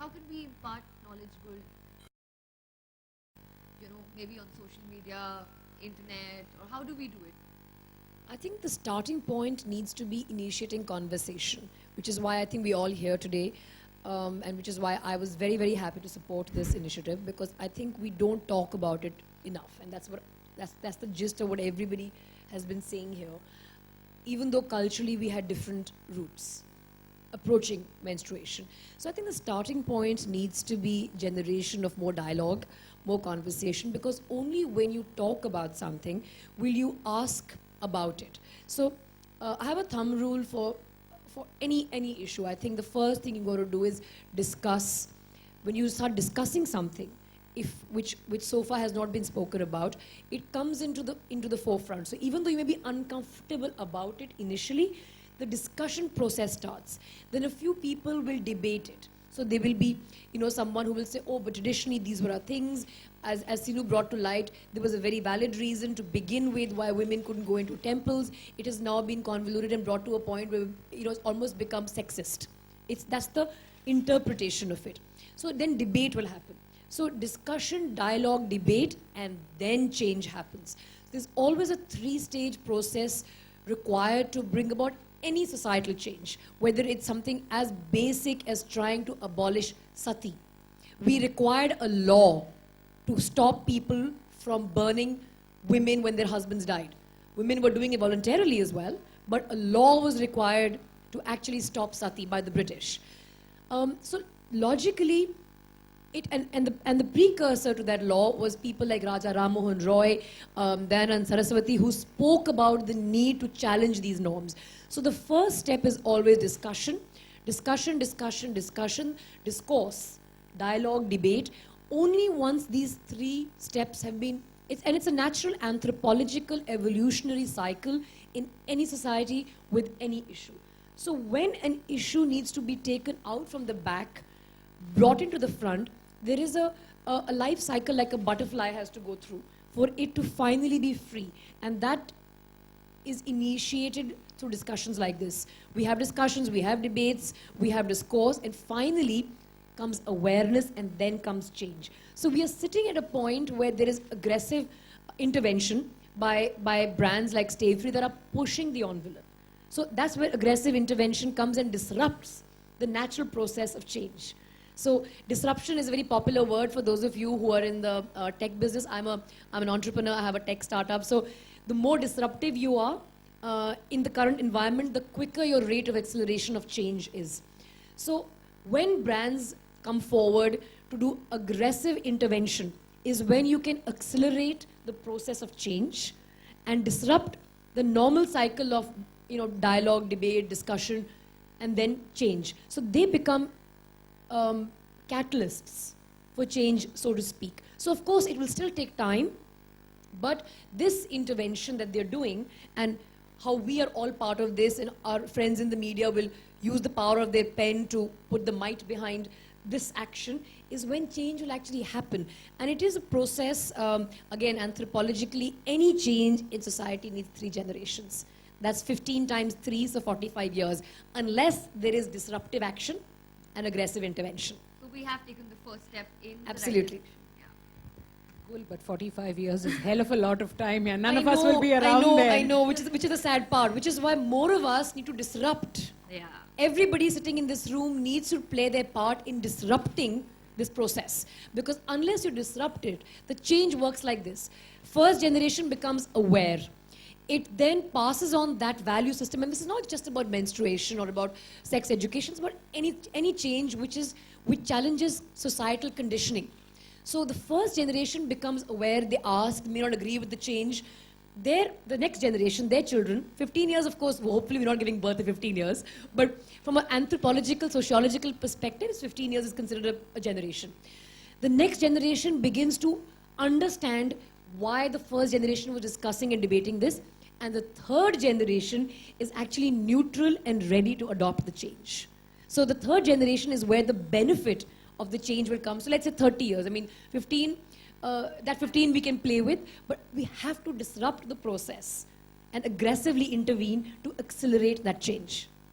how can we impart knowledgeable, maybe on social media, internet, or how do we do it? I think the starting point needs to be initiating conversation, which is why I think we're all here today, and which is why I was very, very happy to support this initiative, because I think we don't talk about it enough, and that's the gist of what everybody has been saying here. Even though culturally we had different roots approaching menstruation. So I think the starting point needs to be generation of more dialogue, more conversation, because only when you talk about something will you ask about it. So I have a thumb rule for any issue. I think the first thing you got to do is discuss. When you start discussing something, which so far has not been spoken about, it comes into the forefront. So even though you may be uncomfortable about it initially, the discussion process starts. Then a few people will debate it. So there will be, someone who will say, oh, but traditionally these were our things. As Sinu brought to light, there was a very valid reason to begin with why women couldn't go into temples. It has now been convoluted and brought to a point where, it's almost become sexist. That's the interpretation of it. So then debate will happen. So discussion, dialogue, debate, and then change happens. There's always a 3-stage process required to bring about any societal change, whether it's something as basic as trying to abolish sati. We required a law to stop people from burning women when their husbands died. Women were doing it voluntarily as well, but a law was required to actually stop sati by the British. So logically, and the precursor to that law was people like Raja Ram Mohan Roy, Dayanand Saraswati, who spoke about the need to challenge these norms. So the first step is always discussion, discourse, dialogue, debate. Only once these 3 steps have been, and it's a natural anthropological evolutionary cycle in any society with any issue. So when an issue needs to be taken out from the back, brought into the front, there is a life cycle like a butterfly has to go through for it to finally be free. And that is initiated through discussions like this. We have discussions, we have debates, we have discourse, and finally comes awareness, and then comes change. So we are sitting at a point where there is aggressive intervention by brands like Stayfree that are pushing the envelope. So that's where aggressive intervention comes and disrupts the natural process of change. So disruption is a very popular word for those of you who are in the tech business. I'm an entrepreneur, I have a tech startup. So the more disruptive you are in the current environment, the quicker your rate of acceleration of change is. So when brands come forward to do aggressive intervention is when you can accelerate the process of change and disrupt the normal cycle of dialogue, debate, discussion, and then change. So they become catalysts for change, so to speak. So of course it will still take time, but this intervention that they're doing, and how we are all part of this, and our friends in the media will use the power of their pen to put the might behind this action, is when change will actually happen. And it is a process, again, anthropologically, any change in society needs 3 generations. That's 15 times 3, so 45 years, unless there is disruptive action and aggressive intervention. So we have taken the first step in Absolutely. the right direction. Cool, but 45 years is hell of a lot of time. Yeah, none of us will be around there. I know, which is the sad part, which is why more of us need to disrupt. Yeah. Everybody sitting in this room needs to play their part in disrupting this process. Because unless you disrupt it, the change works like this. First generation becomes aware. It then passes on that value system. And this is not just about menstruation or about sex education. It's about any change which challenges societal conditioning. So the first generation becomes aware, they ask, they may not agree with the change. The next generation, their children, 15 years, of course, hopefully we're not giving birth to 15 years, but from an anthropological, sociological perspective, 15 years is considered a generation. The next generation begins to understand why the first generation was discussing and debating this, and the third generation is actually neutral and ready to adopt the change. So the third generation is where the benefit of the change will come. So let's say 30 years. I mean, 15, that 15 we can play with, but we have to disrupt the process and aggressively intervene to accelerate that change.